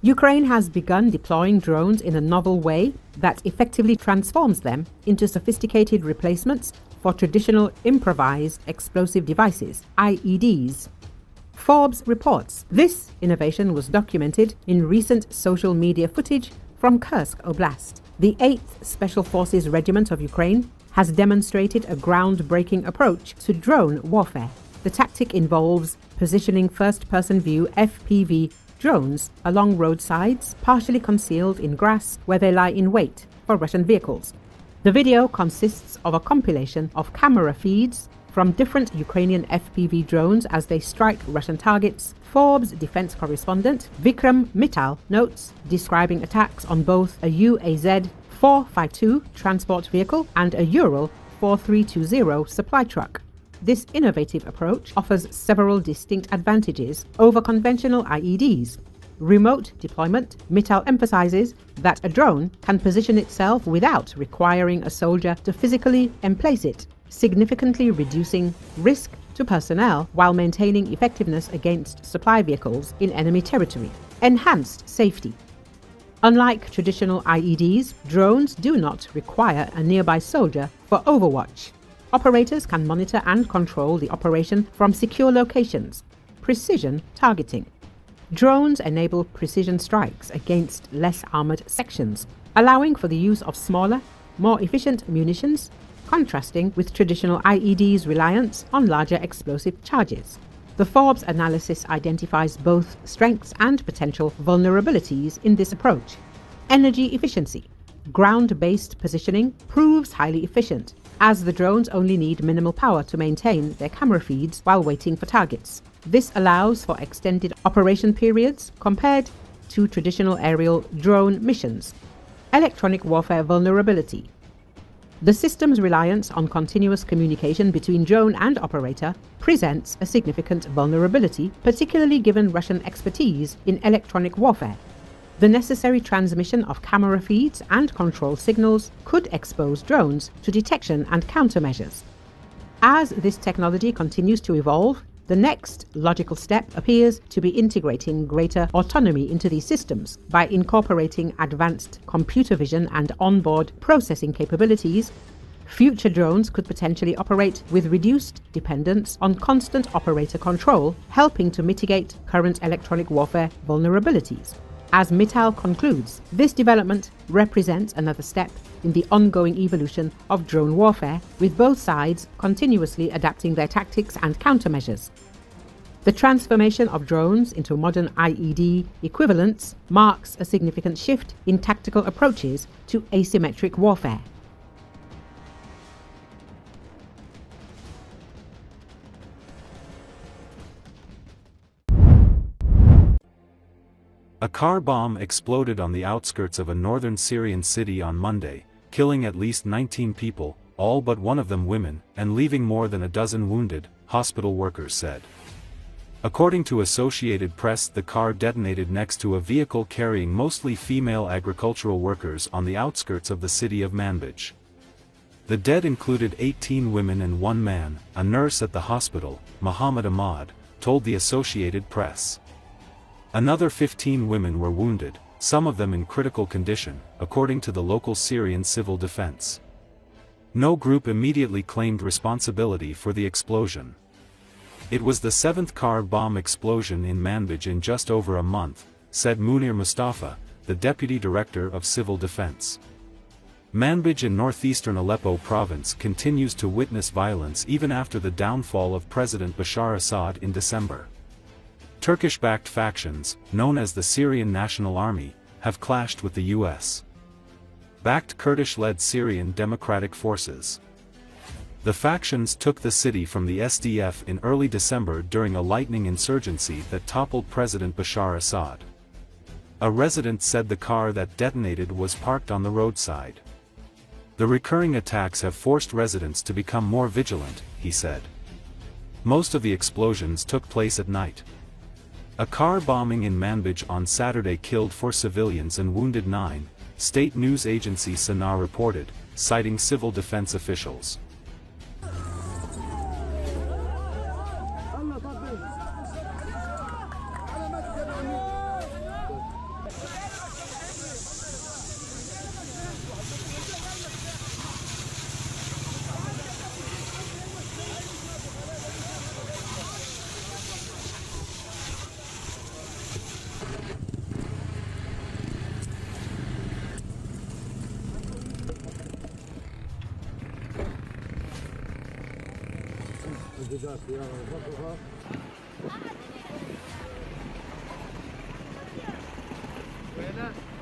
Ukraine has begun deploying drones in a novel way that effectively transforms them into sophisticated replacements for traditional improvised explosive devices, IEDs. Forbes reports this innovation was documented in recent social media footage from Kherson Oblast. The 8th Special Forces Regiment of Ukraine has demonstrated a groundbreaking approach to drone warfare. The tactic involves positioning first-person view FPV drones along roadsides, partially concealed in grass where they lie in wait for Russian vehicles. The video consists of a compilation of camera feeds from different Ukrainian FPV drones as they strike Russian targets. Forbes defense correspondent Vikram Mittal notes, describing attacks on both a UAZ 452 transport vehicle and a Ural 4320 supply truck. This innovative approach offers several distinct advantages over conventional IEDs. Remote deployment. Mittal emphasizes that a drone can position itself without requiring a soldier to physically emplace it, significantly reducing risk to personnel while maintaining effectiveness against supply vehicles in enemy territory. Enhanced safety. Unlike traditional IEDs, drones do not require a nearby soldier for overwatch. Operators can monitor and control the operation from secure locations. Precision targeting. Drones enable precision strikes against less armored sections, allowing for the use of smaller, more efficient munitions, contrasting with traditional IEDs' reliance on larger explosive charges. The Forbes analysis identifies both strengths and potential vulnerabilities in this approach. Energy efficiency. Ground-based positioning proves highly efficient, as the drones only need minimal power to maintain their camera feeds while waiting for targets. This allows for extended operation periods compared to traditional aerial drone missions. Electronic warfare vulnerability. The system's reliance on continuous communication between drone and operator presents a significant vulnerability, particularly given Russian expertise in electronic warfare. The necessary transmission of camera feeds and control signals could expose drones to detection and countermeasures. As this technology continues to evolve, the next logical step appears to be integrating greater autonomy into these systems by incorporating advanced computer vision and onboard processing capabilities. Future drones could potentially operate with reduced dependence on constant operator control, helping to mitigate current electronic warfare vulnerabilities. As Mittal concludes, this development represents another step in the ongoing evolution of drone warfare, with both sides continuously adapting their tactics and countermeasures. The transformation of drones into modern IED equivalents marks a significant shift in tactical approaches to asymmetric warfare. A car bomb exploded on the outskirts of a northern Syrian city on Monday, killing at least 19 people, all but one of them women, and leaving more than a dozen wounded, hospital workers said. According to Associated Press, the car detonated next to a vehicle carrying mostly female agricultural workers on the outskirts of the city of Manbij. The dead included 18 women and one man. A nurse at the hospital, Mohammed Ahmad, told the Associated Press. Another 15 women were wounded, some of them in critical condition, according to the local Syrian civil defense. No group immediately claimed responsibility for the explosion. It was the 7th car bomb explosion in Manbij in just over a month, said Munir Mustafa, the deputy director of civil defense. Manbij in northeastern Aleppo province continues to witness violence even after the downfall of President Bashar Assad in December. Turkish-backed factions, known as the Syrian National Army, have clashed with the U.S.-backed Kurdish-led Syrian Democratic Forces. The factions took the city from the SDF in early December during a lightning insurgency that toppled President Bashar Assad. A resident said the car that detonated was parked on the roadside. The recurring attacks have forced residents to become more vigilant, he said. Most of the explosions took place at night. A car bombing in Manbij on Saturday killed 4 civilians and wounded 9, state news agency Sana reported, citing civil defense officials. Buenas.